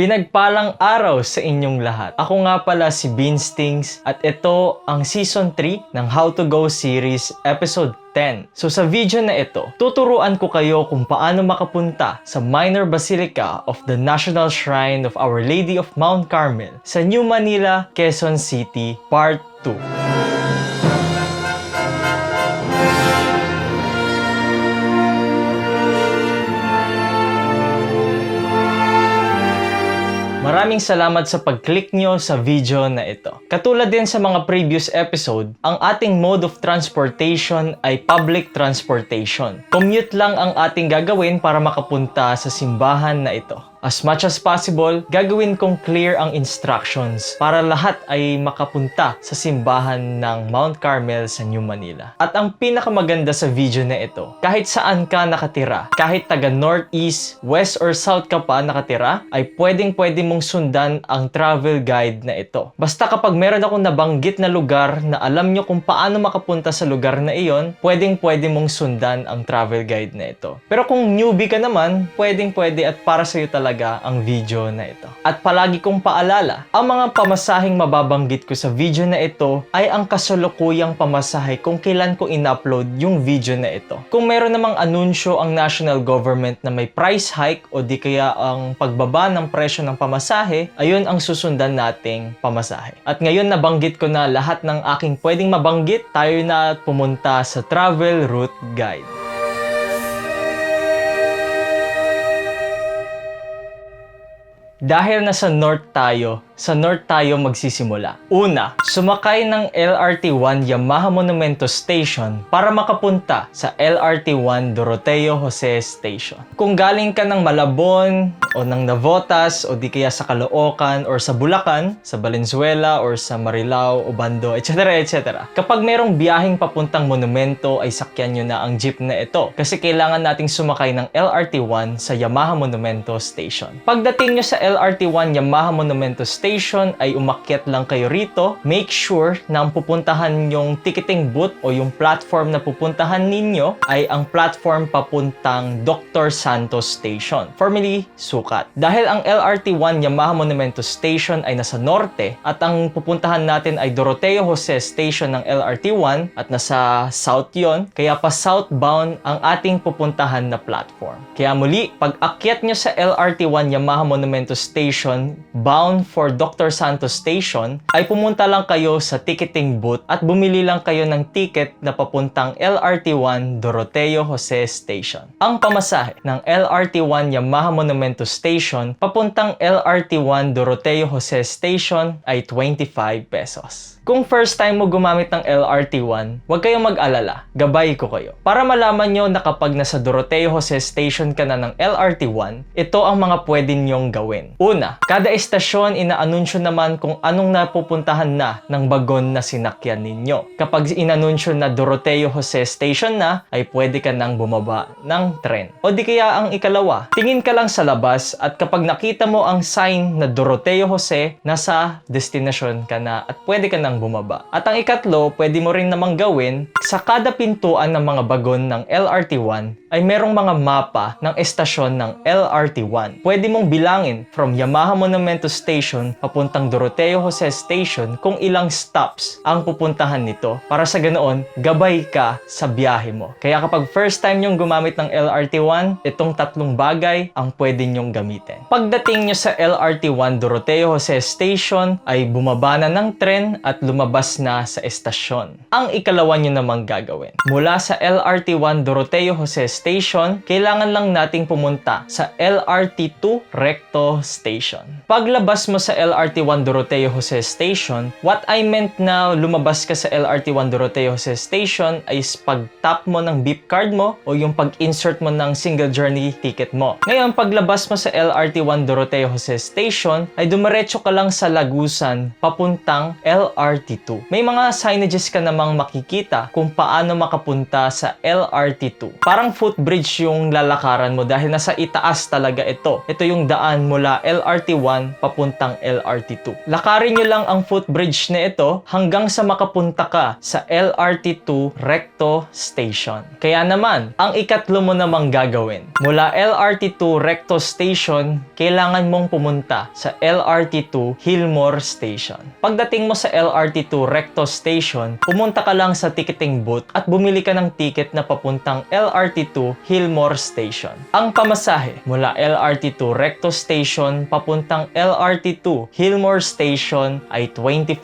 Pinagpalang araw sa inyong lahat. Ako nga pala si Beanstings at ito ang Season 3 ng How to Go series Episode 10. So sa video na ito, tuturuan ko kayo kung paano makapunta sa Minor Basilica of the National Shrine of Our Lady of Mount Carmel sa New Manila, Quezon City, Part 2. Maraming salamat sa pag-click nyo sa video na ito. Katulad din sa mga previous episode, ang ating mode of transportation ay public transportation. Commute lang ang ating gagawin para makapunta sa simbahan na ito. As much as possible, gagawin kong clear ang instructions para lahat ay makapunta sa simbahan ng Mount Carmel sa New Manila. At ang pinakamaganda sa video na ito, kahit saan ka nakatira, kahit taga Northeast, West or South ka pa nakatira, ay pwede mong sundan ang travel guide na ito. Basta kapag meron akong nabanggit na lugar na alam nyo kung paano makapunta sa lugar na iyon, pwede mong sundan ang travel guide na ito. Pero kung newbie ka naman, pwede at para sa'yo talaga ang video na ito. At palagi kong paalala, ang mga pamasaheng mababanggit ko sa video na ito ay ang kasalukuyang pamasahe kung kailan ko in-upload yung video na ito. Kung meron namang anunsyo ang national government na may price hike o di kaya ang pagbaba ng presyo ng pamasahe, ayun ang susundan nating pamasahe. At ngayon nabanggit ko na lahat ng aking pwedeng mabanggit, tayo na pumunta sa travel route guide. Dahil nasa north tayo, sa north tayo magsisimula. Una, sumakay ng LRT1 Yamaha Monumento Station para makapunta sa LRT1 Doroteo Jose Station. Kung galing ka ng Malabon o ng Navotas o di kaya sa Caloocan or sa Bulacan, sa Valenzuela or sa Marilao o Bando, etc. Kapag merong biyaheng papuntang monumento ay sakyan nyo na ang jeep na ito kasi kailangan nating sumakay ng LRT1 sa Yamaha Monumento Station. Pagdating nyo sa LRT1 Yamaha Monumento Station ay umakyat lang kayo rito. Make sure na ang pupuntahan yung ticketing booth o yung platform na pupuntahan ninyo ay ang platform papuntang Dr. Santos Station, formerly Sukat. Dahil ang LRT1 Yamaha Monumento Station ay nasa norte at ang pupuntahan natin ay Doroteo Jose Station ng LRT1 at nasa south yon, kaya pa southbound ang ating pupuntahan na platform. Kaya muli, pag akyat nyo sa LRT1 Yamaha Monumento Station bound for Dr. Santos Station, ay pumunta lang kayo sa ticketing booth at bumili lang kayo ng ticket na papuntang LRT1 Doroteo Jose Station. Ang pamasahe ng LRT1 Yamaha Monumento Station papuntang LRT1 Doroteo Jose Station ay 25 pesos. Kung first time mo gumamit ng LRT1, huwag kayong mag-alala, gabay ko kayo. Para malaman nyo na kapag nasa Doroteo Jose Station ka na ng LRT1, ito ang mga pwede nyong gawin. Una, kada estasyon inaanunsyo naman kung anong napupuntahan na ng bagon na sinakyan ninyo. Kapag inanunsyo na Doroteo Jose Station na, ay pwede ka nang bumaba ng tren. O di kaya ang ikalawa, tingin ka lang sa labas at kapag nakita mo ang sign na Doroteo Jose, nasa destinasyon ka na at pwede ka nang bumaba. At ang ikatlo, pwede mo rin namang gawin, sa kada pintuan ng mga bagon ng LRT1 ay merong mga mapa ng estasyon ng LRT1. Pwede mong bilangin from Yamaha Monumento Station papuntang Doroteo Jose Station kung ilang stops ang pupuntahan nito para sa ganoon, gabay ka sa biyahe mo. Kaya kapag first time nyong gumamit ng LRT1, itong tatlong bagay ang pwede nyong gamitin. Pagdating nyo sa LRT1 Doroteo Jose Station ay bumaba na ng tren at lumabas na sa estasyon. Ang ikalawa nyo namang gagawin. Mula sa LRT1 Doroteo Jose Station, kailangan lang nating pumunta sa LRT2 Recto Station. Paglabas mo sa LRT1 Doroteo Jose Station, what I meant na lumabas ka sa LRT1 Doroteo Jose Station ay pag-tap mo ng beep card mo o yung pag-insert mo ng single journey ticket mo. Ngayon, paglabas mo sa LRT1 Doroteo Jose Station, ay dumiretso ka lang sa Lagusan papuntang LRT LRT2. May mga signages ka namang makikita kung paano makapunta sa LRT2. Parang footbridge yung lalakaran mo dahil nasa itaas talaga ito. Ito yung daan mula LRT1 papuntang LRT2. Lakarin nyo lang ang footbridge na ito hanggang sa makapunta ka sa LRT2 Recto Station. Kaya naman, ang ikatlo mo namang gagawin. Mula LRT2 Recto Station, kailangan mong pumunta sa LRT2 Hillmore Station. Pagdating mo sa LRT2 Recto Station, pumunta ka lang sa ticketing booth at bumili ka ng ticket na papuntang LRT2 Hillmore Station. Ang pamasahe mula LRT2 Recto Station papuntang LRT2 Hillmore Station ay 25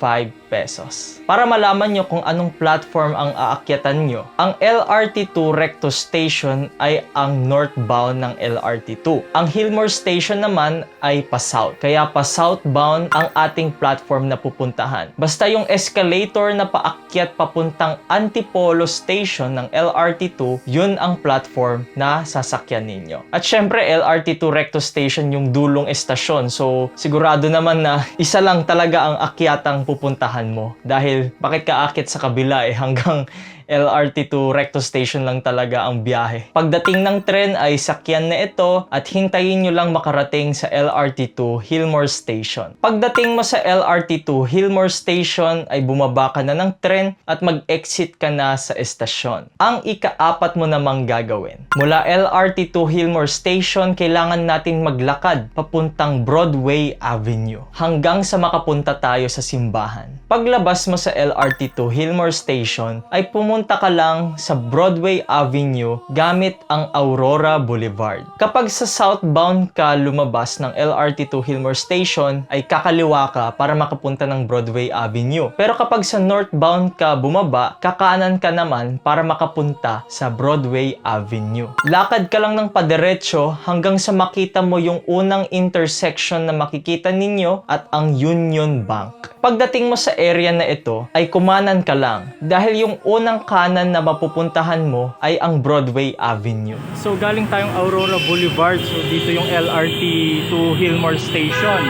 pesos. Para malaman nyo kung anong platform ang aakyatan nyo, ang LRT2 Recto Station ay ang northbound ng LRT2. Ang Hillmore Station naman ay pa-south. Kaya pa-southbound ang ating platform na pupuntahan. Basta yung escalator na paakyat papuntang Antipolo Station ng LRT2, yun ang platform na sasakyan ninyo. At syempre, LRT2 Recto Station yung dulong estasyon. So, sigurado naman na isa lang talaga ang akyatang pupuntahan mo. Dahil bakit ka akit sa kabila hanggang LRT2 Recto Station lang talaga ang biyahe. Pagdating ng tren ay sakyan na ito at hintayin nyo lang makarating sa LRT2 Hillmore Station. Pagdating mo sa LRT2 Hillmore Station ay bumaba ka na ng tren at mag-exit ka na sa estasyon. Ang ikaapat mo namang gagawin. Mula LRT2 Hillmore Station, kailangan natin maglakad papuntang Broadway Avenue hanggang sa makapunta tayo sa simbahan. Paglabas mo sa LRT2 Hillmore Station ay pumunta ka lang sa Broadway Avenue gamit ang Aurora Boulevard. Kapag sa southbound ka lumabas ng LRT2 Hillmore Station ay kakaliwa ka para makapunta ng Broadway Avenue. Pero kapag sa northbound ka bumaba, kakanan ka naman para makapunta sa Broadway Avenue. Lakad ka lang ng padiretso hanggang sa makita mo yung unang intersection na makikita ninyo at ang Union Bank. Pagdating mo sa area na ito ay kumanan ka lang dahil yung unang kanan na mapupuntahan mo ay ang Broadway Avenue. So galing tayong Aurora Boulevard, so dito yung LRT to Hillmore Station.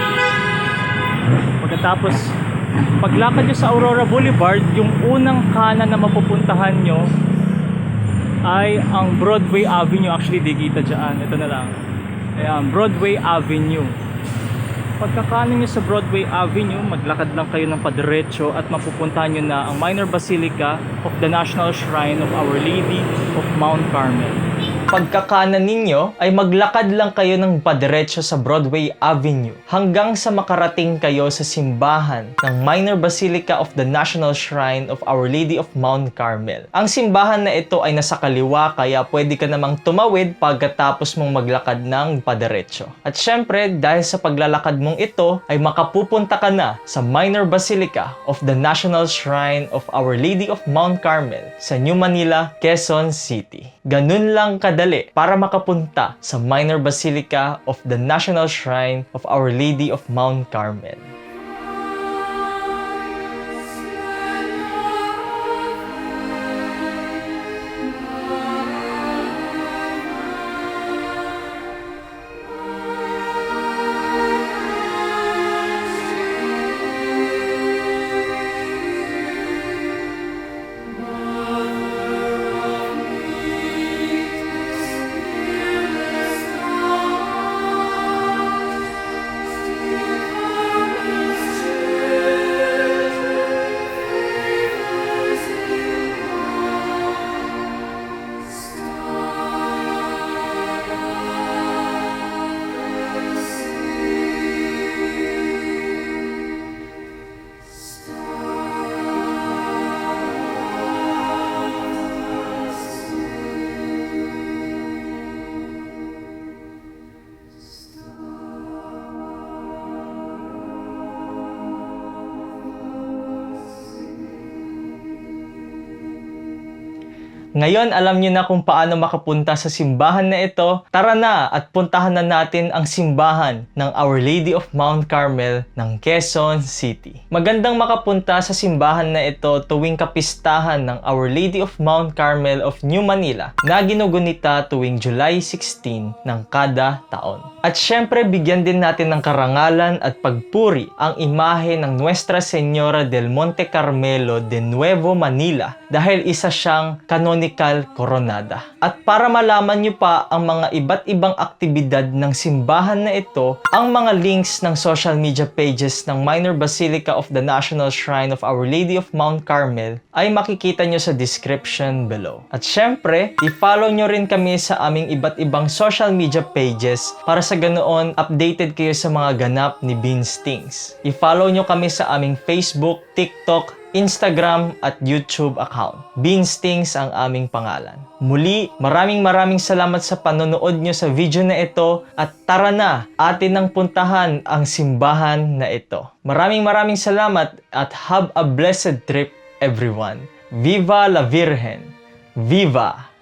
Pagkatapos paglakad nyo sa Aurora Boulevard, yung unang kanan na mapupuntahan nyo ay ang Broadway Avenue. Actually di kita dyan, ito na lang. Ayan, Broadway Avenue. Pagkakanan nyo sa Broadway Avenue, maglakad lang kayo ng padiretso at mapupuntahan nyo na ang Minor Basilica of the National Shrine of Our Lady of Mount Carmel. Pagkakanan ninyo ay maglakad lang kayo ng padiretso sa Broadway Avenue hanggang sa makarating kayo sa simbahan ng Minor Basilica of the National Shrine of Our Lady of Mount Carmel. Ang simbahan na ito ay nasa kaliwa kaya pwede ka namang tumawid pagkatapos mong maglakad ng padiretso. At syempre, dahil sa paglalakad mong ito ay makapupunta ka na sa Minor Basilica of the National Shrine of Our Lady of Mount Carmel sa New Manila, Quezon City. Ganun lang kadali para makapunta sa Minor Basilica of the National Shrine of Our Lady of Mount Carmel. Ngayon, alam niyo na kung paano makapunta sa simbahan na ito. Tara na at puntahan na natin ang simbahan ng Our Lady of Mount Carmel ng Quezon City. Magandang makapunta sa simbahan na ito tuwing kapistahan ng Our Lady of Mount Carmel of New Manila na ginugunita tuwing July 16 ng kada taon. At syempre, bigyan din natin ng karangalan at pagpuri ang imahe ng Nuestra Señora del Monte Carmelo de Nuevo Manila dahil isa siyang canonical coronada. At para malaman niyo pa ang mga iba't ibang aktibidad ng simbahan na ito, ang mga links ng social media pages ng Minor Basilica of the National Shrine of Our Lady of Mount Carmel ay makikita nyo sa description below. At syempre, i-follow nyo rin kami sa aming iba't ibang social media pages para sa ganoon updated kayo sa mga ganap ni Beans Things. I-follow nyo kami sa aming Facebook, TikTok, Instagram at YouTube account. Beans Things ang aming pangalan. Muli, maraming salamat sa panonood nyo sa video na ito at tara na, atin nang puntahan ang simbahan na ito. Maraming salamat at have a blessed trip everyone. Viva la Virgen! Viva!